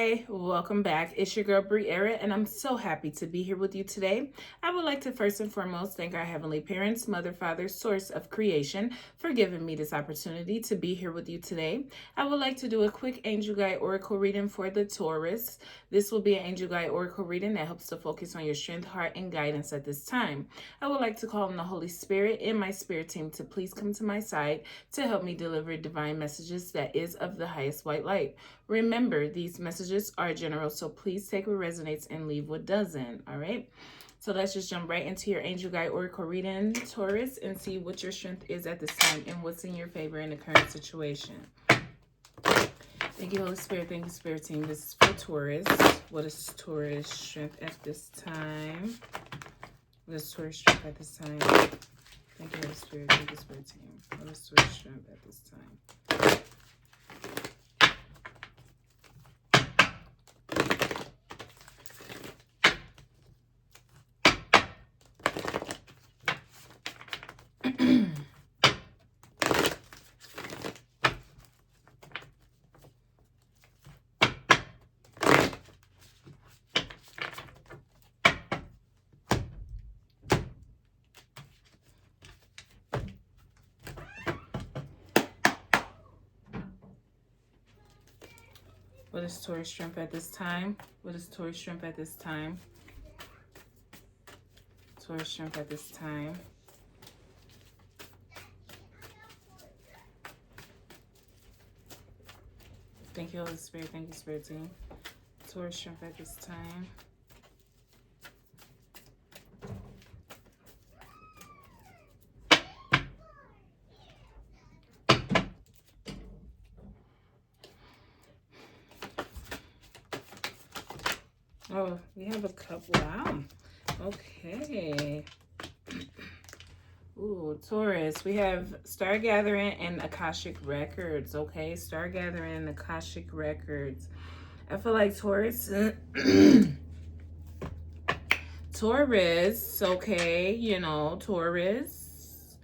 Hi, welcome back. It's your girl Briera, and I'm so happy to be here with you today. I would like to first and foremost thank our Heavenly Parents, Mother, Father, Source of Creation, for giving me this opportunity to be here with you today. I would like to do a quick Angel Guide Oracle reading for the Taurus. This will be an Angel Guide Oracle reading that helps to focus on your strength, heart, and guidance at this time. I would like to call on the Holy Spirit and my spirit team to please come to my side to help me deliver divine messages that is of the highest white light. Remember, these messages are general, so please take what resonates and leave what doesn't, all right? So let's just jump right into your Angel Guide Oracle reading, Taurus, and see what your strength is at this time and what's in your favor in the current situation. Thank you, Holy Spirit. Thank you, Spirit Team. This is for Taurus. What is Taurus strength at this time? What is Taurus strength at this time? Thank you, Holy Spirit. Thank you, Spirit Team. What is Taurus strength at this time? What is Taurus strength at this time? What is Taurus strength at this time? Taurus strength at this time. Thank you, Holy Spirit. Thank you, Spirit Team. Taurus strength at this time. Oh, we have a couple. Wow. Okay. Ooh, Taurus. We have Star Gathering and Akashic Records. Okay, Star Gathering and Akashic Records. I feel like Taurus. Taurus. Okay, you know, Taurus.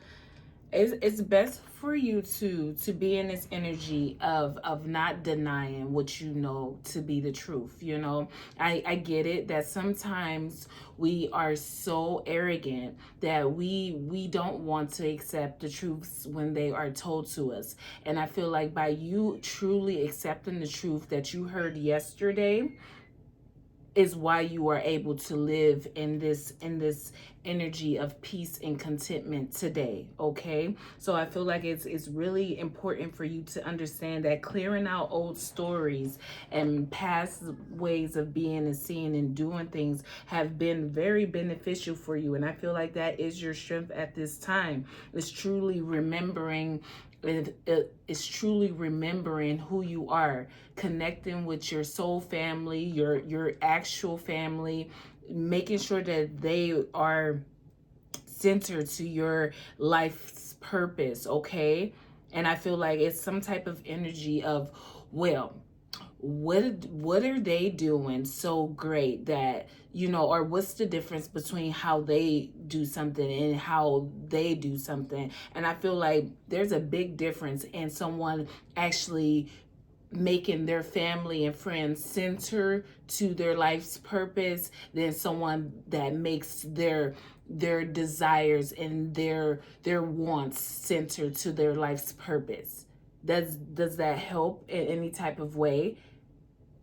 It's best for you to be in this energy of not denying what you know to be the truth. You know, I get it that sometimes we are so arrogant that we don't want to accept the truths when they are told to us. And I feel like by you truly accepting the truth that you heard yesterday is why you are able to live in this energy of peace and contentment today. Okay, so I feel like it's really important for you to understand that clearing out old stories and past ways of being and seeing and doing things have been very beneficial for you, and I feel like that is your strength at this time. It's truly remembering it's truly remembering who you are, connecting with your soul family, your actual family, making sure that they are centered to your life's purpose. Okay, and I feel like it's some type of energy of, well, what are they doing so great that, you know, or what's the difference between how they do something and how they do something? And I feel like there's a big difference in someone actually making their family and friends center to their life's purpose than someone that makes their desires and their wants center to their life's purpose. Does that help in any type of way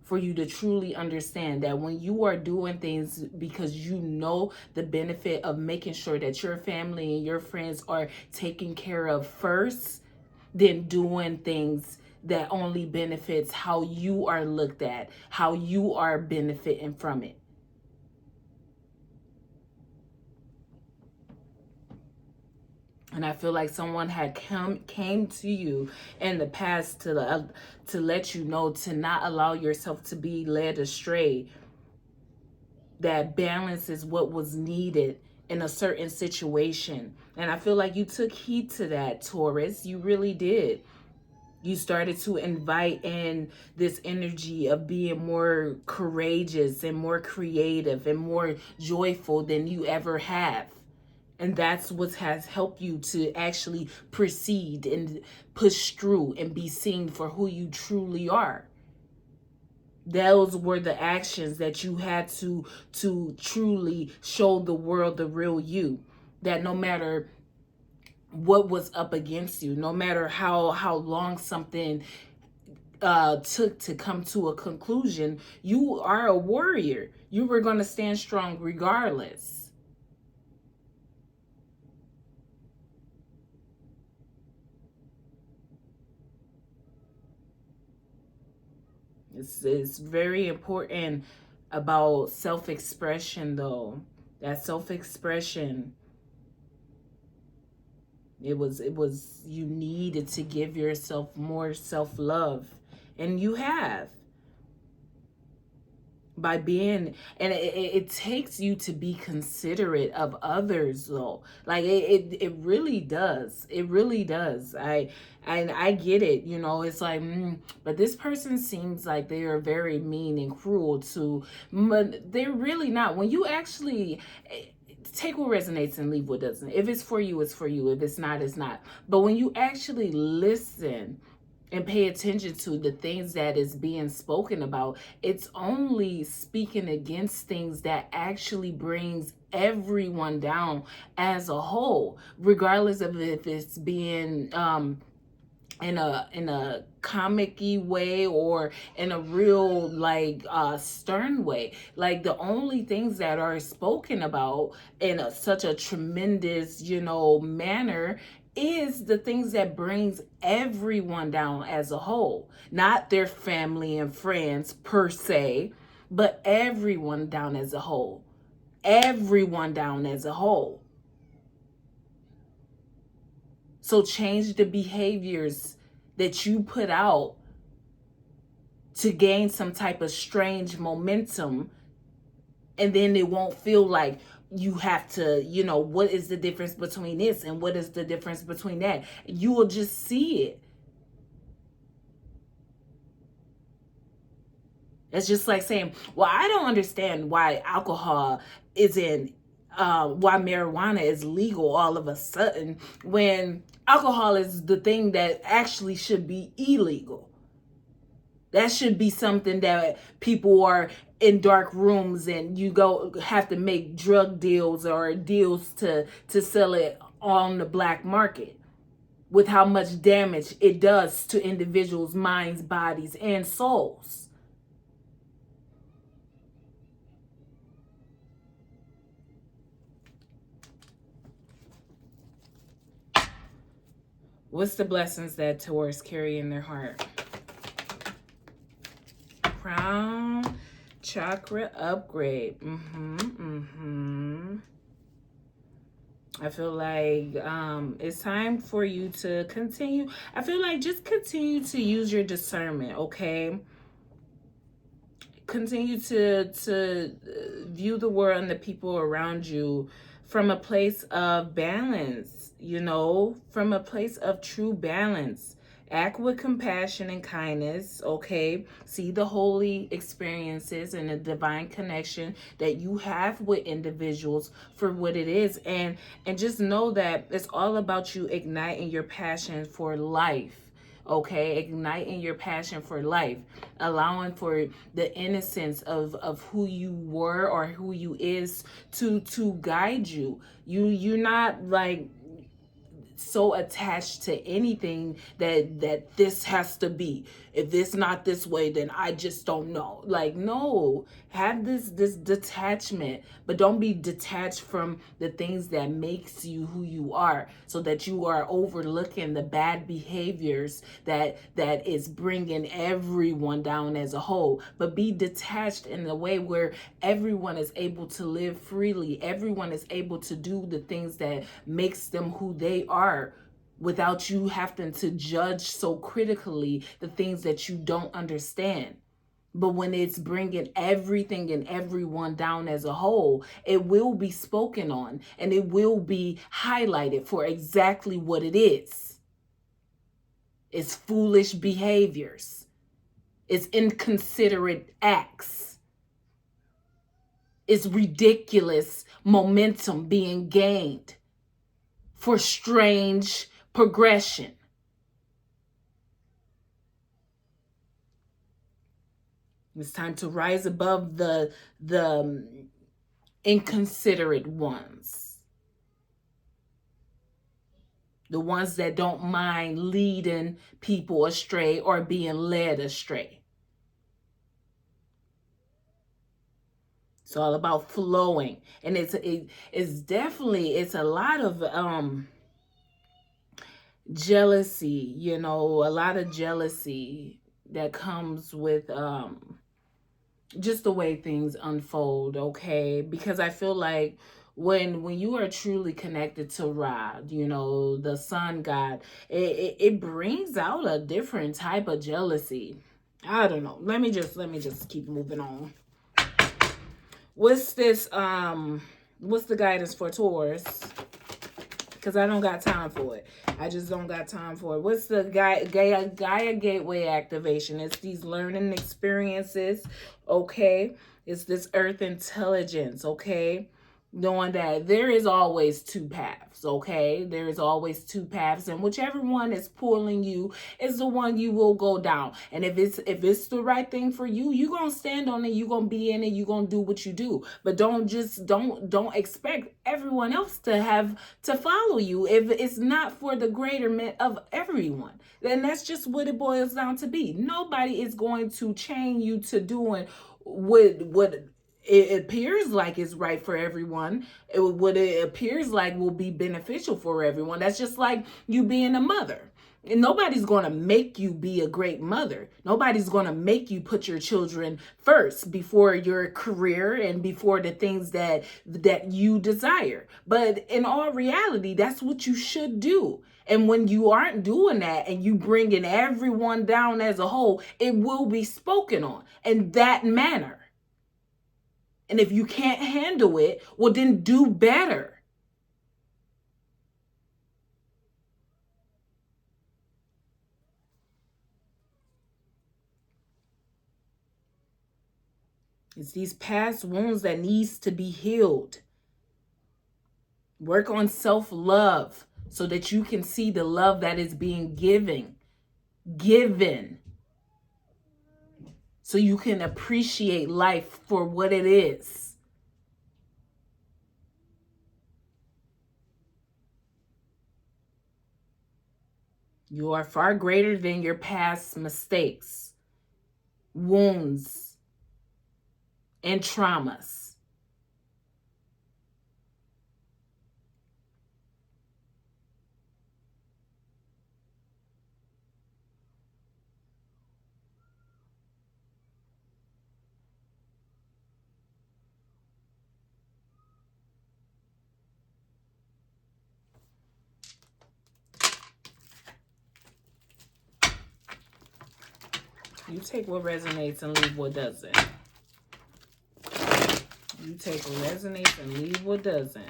for you to truly understand that when you are doing things because you know the benefit of making sure that your family and your friends are taken care of first, than doing things that only benefits how you are looked at, how you are benefiting from it? And I feel like someone had came to you in the past to let you know to not allow yourself to be led astray. That balance is what was needed in a certain situation. And I feel like you took heed to that, Taurus. You really did. You started to invite in this energy of being more courageous and more creative and more joyful than you ever have. And that's what has helped you to actually proceed and push through and be seen for who you truly are. Those were the actions that you had to truly show the world the real you. That no matter what was up against you, no matter how long something took to come to a conclusion, you are a warrior. You were going to stand strong regardless. It's very important about self-expression, though. That self-expression, it was you needed to give yourself more self-love, and you have, by being, and it takes you to be considerate of others, though. Like it really does. It really does. I get it. You know, it's like, but this person seems like they are very mean and cruel to, but they're really not. When you actually take what resonates and leave what doesn't. If it's for you, it's for you. If it's not, it's not. But when you actually listen and pay attention to the things that is being spoken about, it's only speaking against things that actually brings everyone down as a whole, regardless of if it's being in a comic-y way or in a real like stern way. Like the only things that are spoken about in such a tremendous, you know, manner is the things that brings everyone down as a whole, not their family and friends per se, but everyone down as a whole. Everyone down as a whole. So change the behaviors that you put out to gain some type of strange momentum, and then it won't feel like you have to, you know, what is the difference between this and what is the difference between that? You will just see it. It's just like saying, well, I don't understand why alcohol isn't, why marijuana is legal all of a sudden when alcohol is the thing that actually should be illegal. That should be something that people are in dark rooms and you go have to make drug deals or deals to sell it on the black market, with how much damage it does to individuals' minds, bodies, and souls. What's the blessings that Taurus carry in their heart? Crown chakra upgrade. I feel like it's time for you to continue. I feel like just continue to use your discernment, okay? Continue to view the world and the people around you from a place of balance, you know, from a place of true balance. Act with compassion and kindness, okay? See the holy experiences and the divine connection that you have with individuals for what it is. And just know that it's all about you igniting your passion for life. Okay, igniting your passion for life, allowing for the innocence of who you were or who you is to guide you. You're not like so attached to anything that this has to be. If it's not this way, then I just don't know. Like, no, have this detachment, but don't be detached from the things that makes you who you are, so that you are overlooking the bad behaviors that is bringing everyone down as a whole. But be detached in a way where everyone is able to live freely. Everyone is able to do the things that makes them who they are, without you having to judge so critically the things that you don't understand. But when it's bringing everything and everyone down as a whole, it will be spoken on and it will be highlighted for exactly what it is. It's foolish behaviors. It's inconsiderate acts. It's ridiculous momentum being gained for strange progression. It's time to rise above the inconsiderate ones. The ones that don't mind leading people astray or being led astray. It's all about flowing. And it's definitely, it's a lot of jealousy, you know, a lot of jealousy that comes with just the way things unfold, okay? Because I feel like when you are truly connected to Ra, you know, the sun god, it brings out a different type of jealousy. I don't know. Let me just keep moving on. What's this what's the guidance for Taurus? Because I don't got time for it. I just don't got time for it. What's the Gaia Gateway activation? It's these learning experiences, okay? It's this earth intelligence, okay? Knowing that there is always two paths, okay? There is always two paths, and whichever one is pulling you is the one you will go down. And if it's the right thing for you, you're gonna stand on it, you're gonna be in it, you're gonna do what you do. But don't expect everyone else to have to follow you if it's not for the greaterment of everyone. Then that's just what it boils down to be. Nobody is going to chain you to doing what it appears like is right for everyone. What it appears like will be beneficial for everyone. That's just like you being a mother. And nobody's going to make you be a great mother. Nobody's going to make you put your children first before your career and before the things that you desire. But in all reality, that's what you should do. And when you aren't doing that and you bringing everyone down as a whole, it will be spoken on in that manner. And if you can't handle it, well, then do better. It's these past wounds that needs to be healed. Work on self-love so that you can see the love that is being given. So you can appreciate life for what it is. You are far greater than your past mistakes, wounds, and traumas. You take what resonates and leave what doesn't. You take what resonates and leave what doesn't.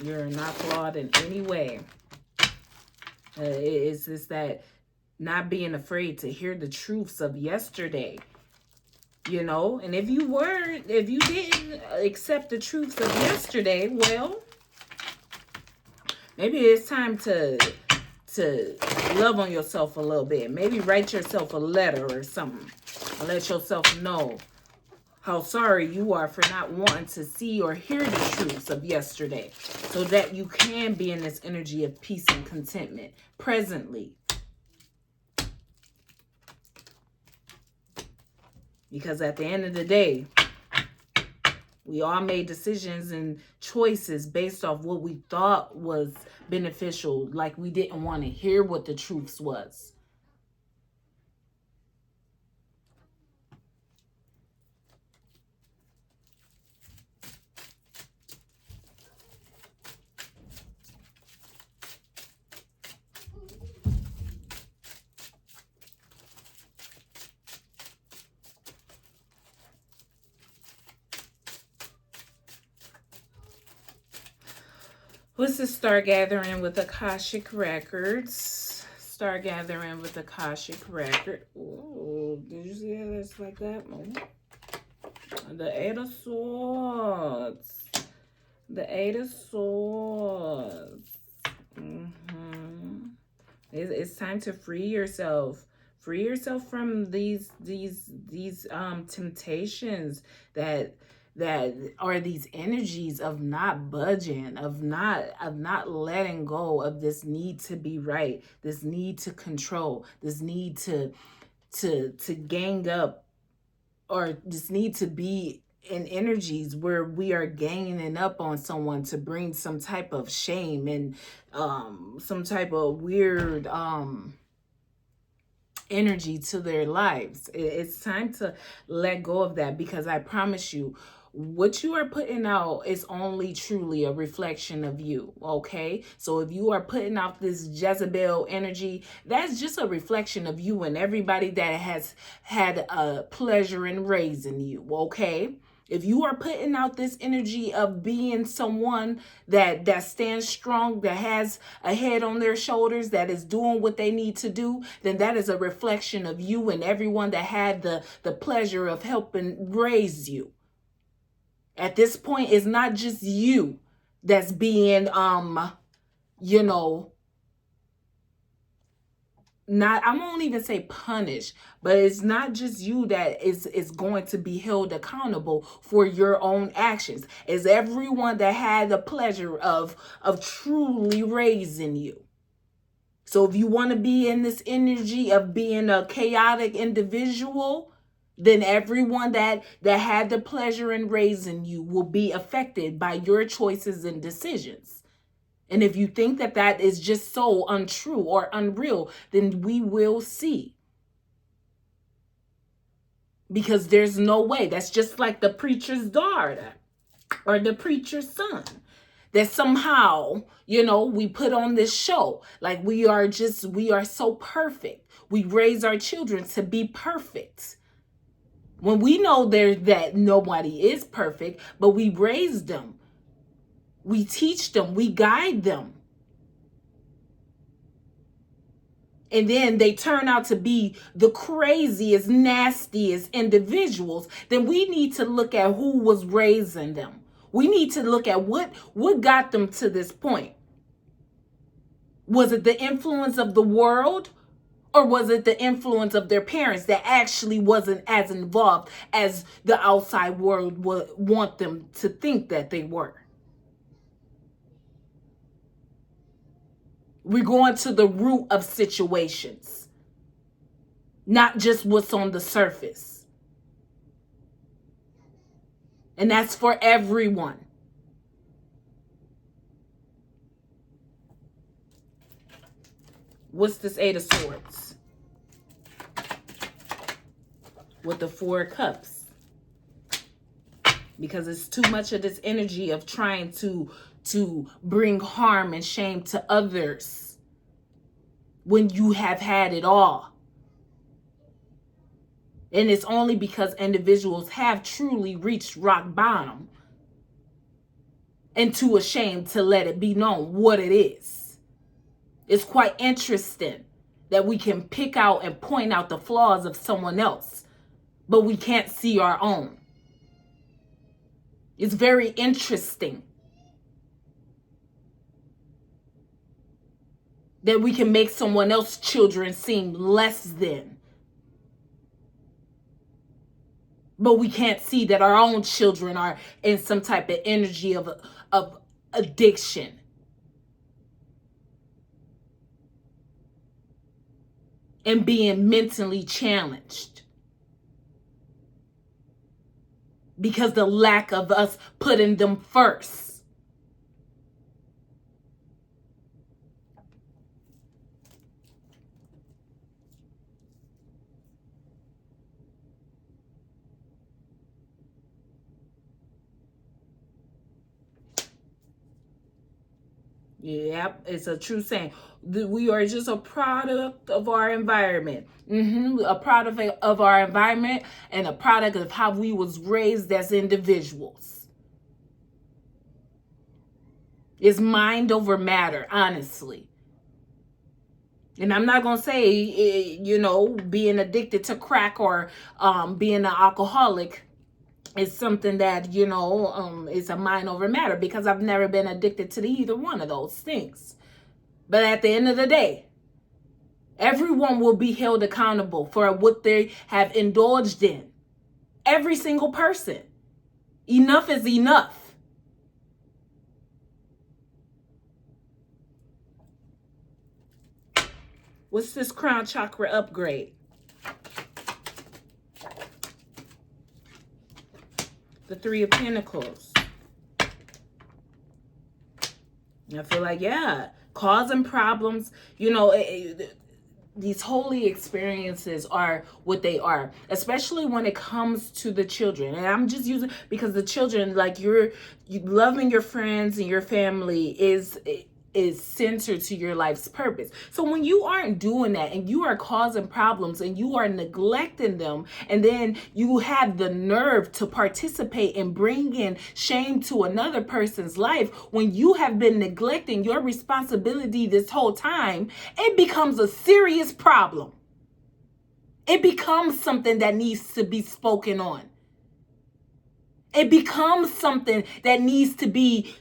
You're not flawed in any way. It's just that not being afraid to hear the truths of yesterday. You know, and if you didn't accept the truths of yesterday, well, maybe it's time to love on yourself a little bit. Maybe write yourself a letter or something. And let yourself know how sorry you are for not wanting to see or hear the truths of yesterday, so that you can be in this energy of peace and contentment presently. Because at the end of the day, we all made decisions and choices based off what we thought was beneficial. Like we didn't want to hear what the truths was. What's the Star Gathering with Akashic Records? Star Gathering with Akashic Record. Oh, did you see how that's like that? Oh. The Eight of Swords. The Eight of Swords. Mm-hmm. It's time to free yourself. Free yourself from these temptations that are these energies of not budging, of not letting go of this need to be right, this need to control, this need to gang up, or just need to be in energies where we are ganging up on someone to bring some type of shame and some type of weird energy to their lives. It's time to let go of that, because I promise you, what you are putting out is only truly a reflection of you. Okay, so if you are putting out this Jezebel energy, that's just a reflection of you and everybody that has had a pleasure in raising you. Okay, if you are putting out this energy of being someone that stands strong, that has a head on their shoulders, that is doing what they need to do, then that is a reflection of you and everyone that had the pleasure of helping raise you. At this point, it's not just you that's being you know, not, I won't even say punished, but it's not just you that is going to be held accountable for your own actions. It's everyone that had the pleasure of truly raising you. So if you want to be in this energy of being a chaotic individual, then everyone that had the pleasure in raising you will be affected by your choices and decisions. And if you think that that is just so untrue or unreal, then we will see. Because there's no way. That's just like the preacher's daughter or the preacher's son. That somehow, we put on this show. Like we are so perfect. We raise our children to be perfect. When we know that nobody is perfect, but we raise them. We teach them, we guide them. And then they turn out to be the craziest, nastiest individuals, then we need to look at who was raising them. We need to look at what got them to this point. Was it the influence of the world, or was it the influence of their parents that actually wasn't as involved as the outside world would want them to think that they were? We're going to the root of situations, not just what's on the surface. And that's for everyone. What's this Eight of Swords? With the Four of Cups. Because it's too much of this energy of trying to bring harm and shame to others when you have had it all. And it's only because individuals have truly reached rock bottom and too ashamed to let it be known what it is. It's quite interesting that we can pick out and point out the flaws of someone else, but we can't see our own. It's very interesting that we can make someone else's children seem less than, but we can't see that our own children are in some type of energy of addiction. And being mentally challenged. Because the lack of us putting them first. Yep, it's a true saying. We are just a product of our environment. A product of our environment and a product of how we was raised as individuals. It's mind over matter, honestly. And I'm not going to say, being addicted to crack or being an alcoholic is something that, you know, is a mind over matter, because I've never been addicted to either one of those things. But at the end of the day, everyone will be held accountable for what they have indulged in. Every single person. Enough is enough. What's this crown chakra upgrade? The Three of Pentacles. I feel like, yeah, causing problems. You know, these holy experiences are what they are, especially when it comes to the children. And I'm just using, because the children, like, you loving your friends and your family is centered to your life's purpose. So when you aren't doing that and you are causing problems and you are neglecting them, and then you have the nerve to participate in bringing shame to another person's life, when you have been neglecting your responsibility this whole time, it becomes a serious problem. It becomes something that needs to be spoken on. It becomes something that needs to be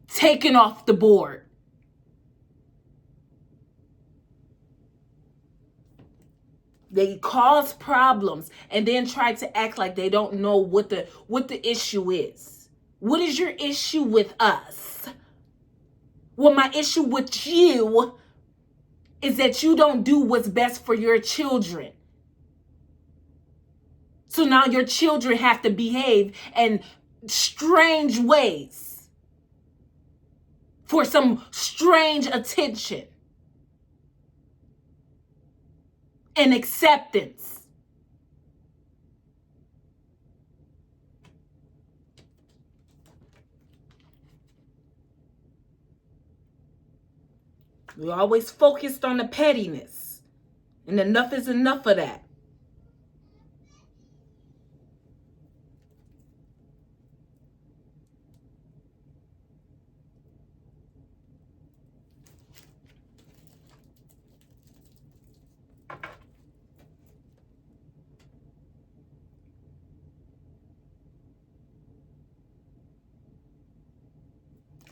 taken off the board. They cause problems and then try to act like they don't know what the issue is. What is your issue with us? Well, my issue with you is that you don't do what's best for your children. So now your children have to behave in strange ways for some strange attention and acceptance. We're always focused on the pettiness, and enough is enough of that.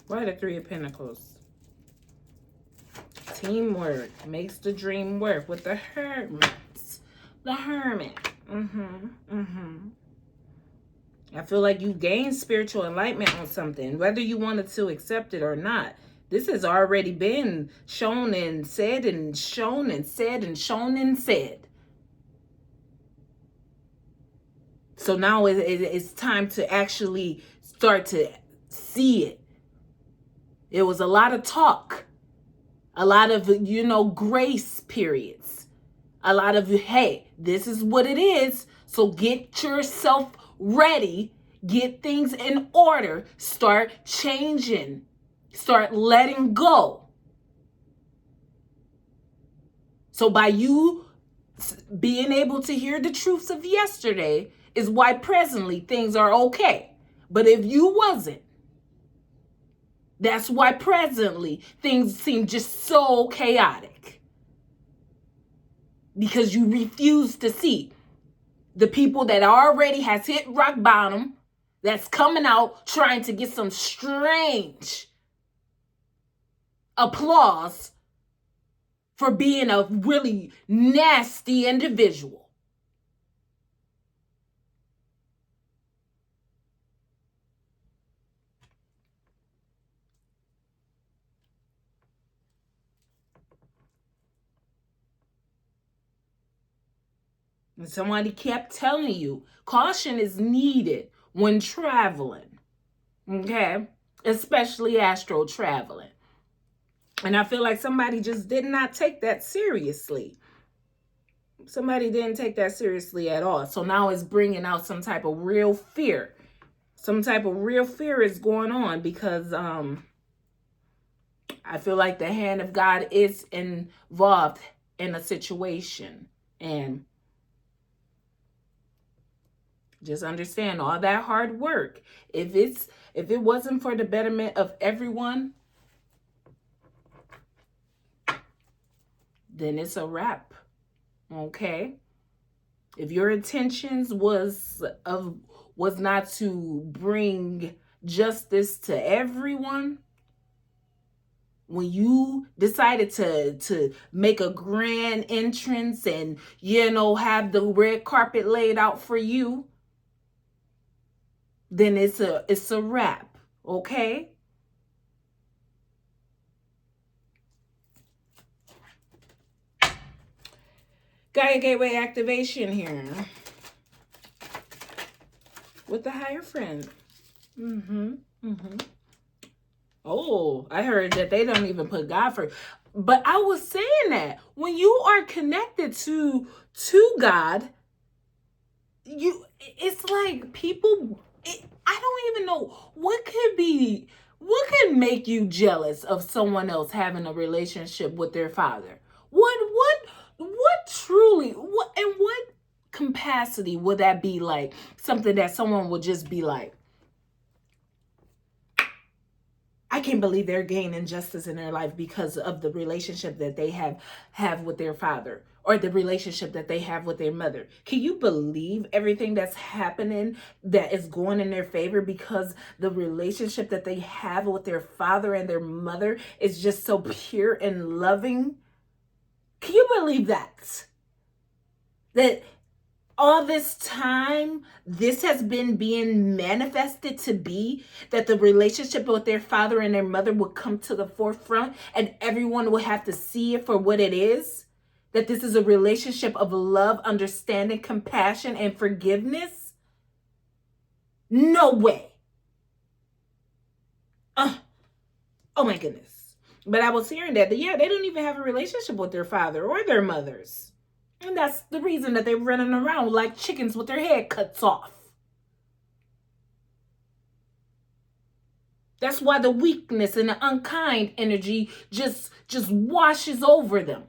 Why the Three of Pentacles? Teamwork makes the dream work with the Hermit. The Hermit. I feel like you gained spiritual enlightenment on something, whether you wanted to accept it or not. This has already been shown and said and shown and said and shown and said. So now it's time to actually start to see it. It was a lot of talk, a lot of, grace periods, a lot of, hey, this is what it is. So get yourself ready, get things in order, start changing, start letting go. So by you being able to hear the truths of yesterday is why presently things are okay. But if you wasn't, that's why presently things seem just so chaotic. Because you refuse to see the people that already has hit rock bottom, that's coming out trying to get some strange applause for being a really nasty individual. And somebody kept telling you, caution is needed when traveling, okay? Especially astral traveling. And I feel like somebody just did not take that seriously. Somebody didn't take that seriously at all. So now it's bringing out some type of real fear. Some type of real fear is going on because I feel like the hand of God is involved in a situation. And just understand all that hard work. If it wasn't for the betterment of everyone, then it's a wrap. Okay? If your intentions was of was not to bring justice to everyone, when you decided to make a grand entrance and, you know, have the red carpet laid out for you, then it's a wrap, okay? Gaia Gateway activation here with the higher friend. Oh, I heard that they don't even put God first. But I was saying that when you are connected to God, it's like people, I don't even know what could make you jealous of someone else having a relationship with their father. What truly, in what capacity would that be like something that someone would just be like, I can't believe they're gaining justice in their life because of the relationship that they have with their father, or the relationship that they have with their mother. Can you believe everything that's happening that is going in their favor because the relationship that they have with their father and their mother is just so pure and loving? Can you believe that? That all this time, this has been being manifested to be, that the relationship with their father and their mother would come to the forefront and everyone will have to see it for what it is. That this is a relationship of love, understanding, compassion, and forgiveness. No way. Oh my goodness. But I was hearing that, yeah, they don't even have a relationship with their father or their mothers. And that's the reason that they're running around like chickens with their head cuts off. That's why the weakness and the unkind energy just washes over them.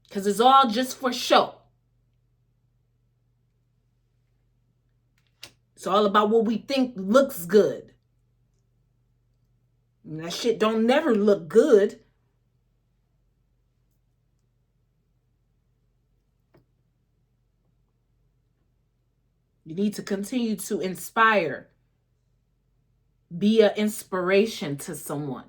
Because it's all just for show. It's all about what we think looks good. And that shit don't never look good. You need to continue to inspire. Be an inspiration to someone.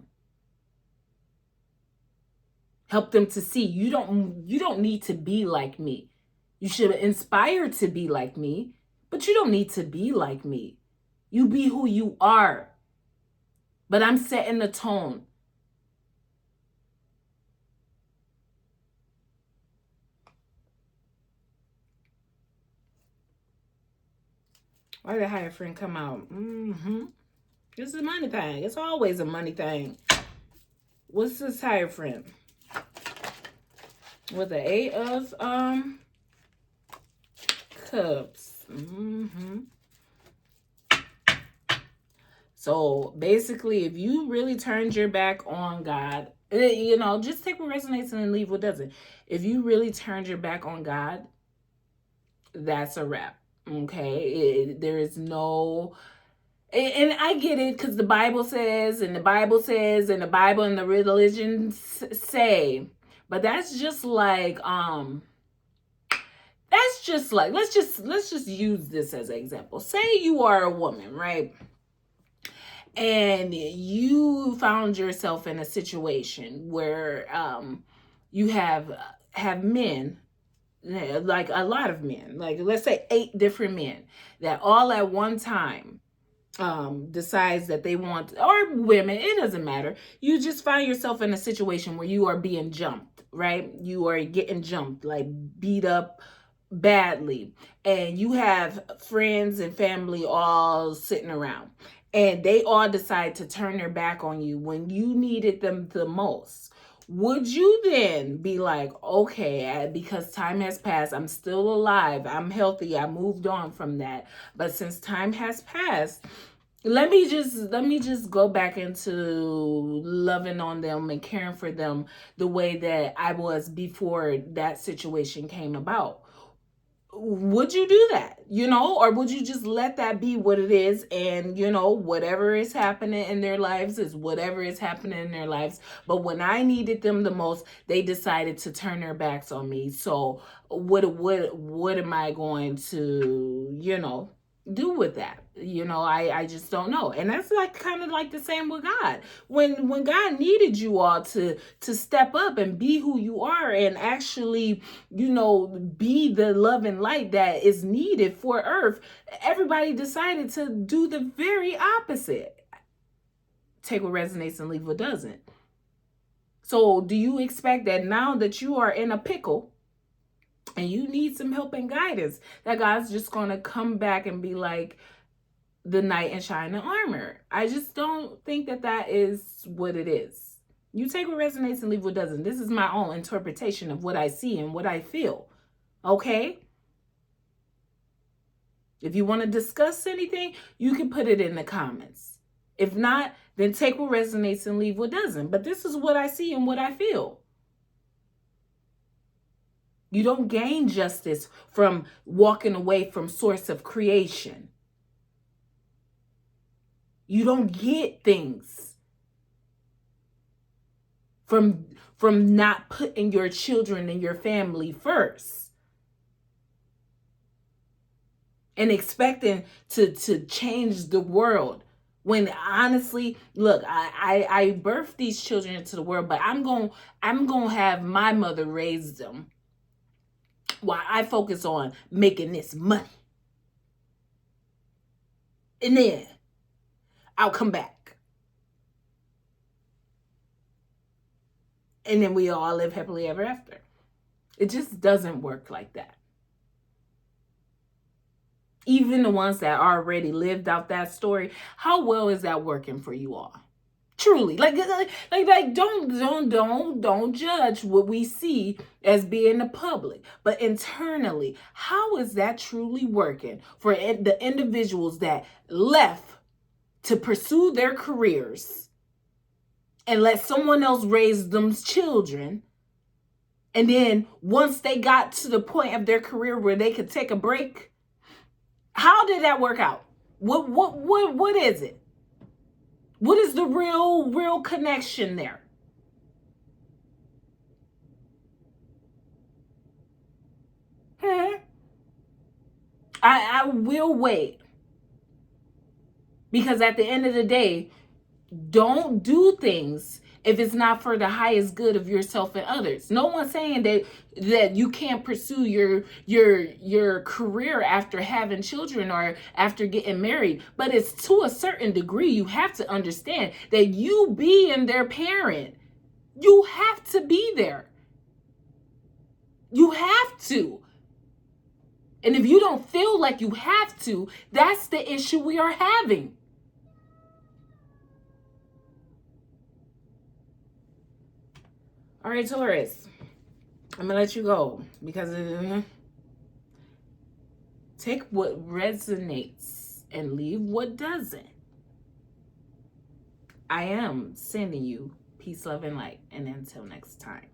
Help them to see you don't need to be like me. You should inspire to be like me, but you don't need to be like me. You be who you are. But I'm setting the tone. Why did higher friend come out? It's a money thing. It's always a money thing. What's this higher friend? With the 8 of Cups. So basically, if you really turned your back on God, you know, just take what resonates and leave what doesn't. If you really turned your back on God, that's a wrap. Okay? There is no... And I get it, because the Bible says, and the Bible says, and the Bible and the religions say, but that's just like, let's just use this as an example. Say you are a woman, right? And you found yourself in a situation where you have men, like a lot of men, like let's say 8 different men that all at one time decides that they want, or women, it doesn't matter. You just find yourself in a situation where you are being jumped, right? You are getting jumped, like beat up badly, and you have friends and family all sitting around, and they all decide to turn their back on you when you needed them the most. Would you then be like, okay, because time has passed, I'm still alive, I'm healthy, I moved on from that, but since time has passed, let me just go back into loving on them and caring for them the way that I was before that situation came about? would you do that, or would you just let that be what it is, and whatever is happening in their lives is whatever is happening in their lives, but when I needed them the most, they decided to turn their backs on me. So what am I going to do with that? I just don't know. And that's like kind of like the same with God. When God needed you all to step up and be who you are, and actually be the love and light that is needed for earth, everybody decided to do the very opposite. Take what resonates and leave what doesn't. So do you expect that now that you are in a pickle and you need some help and guidance, that God's just going to come back and be like the knight in shining armor? I just don't think that is what it is. You take what resonates and leave what doesn't. This is my own interpretation of what I see and what I feel. Okay? If you want to discuss anything, you can put it in the comments. If not, then take what resonates and leave what doesn't. But this is what I see and what I feel. You don't gain justice from walking away from source of creation. You don't get things from not putting your children and your family first and expecting to change the world. When honestly, look, I birthed these children into the world, but I'm going to have my mother raise them while I focus on making this money. And then I'll come back. And then we all live happily ever after. It just doesn't work like that. Even the ones that already lived out that story, how well is that working for you all? Truly, like don't judge what we see as being the public, but internally, how is that truly working for the individuals that left to pursue their careers and let someone else raise them children? And then once they got to the point of their career where they could take a break, how did that work out? What is it? What is the real connection there? I will wait. Because at the end of the day, don't do things if it's not for the highest good of yourself and others. No one's saying that you can't pursue your career after having children or after getting married, but it's to a certain degree. You have to understand that you being their parent, you have to be there. You have to. And if you don't feel like you have to, that's the issue we are having. All right, Taurus, I'm going to let you go because take what resonates and leave what doesn't. I am sending you peace, love, and light. And until next time.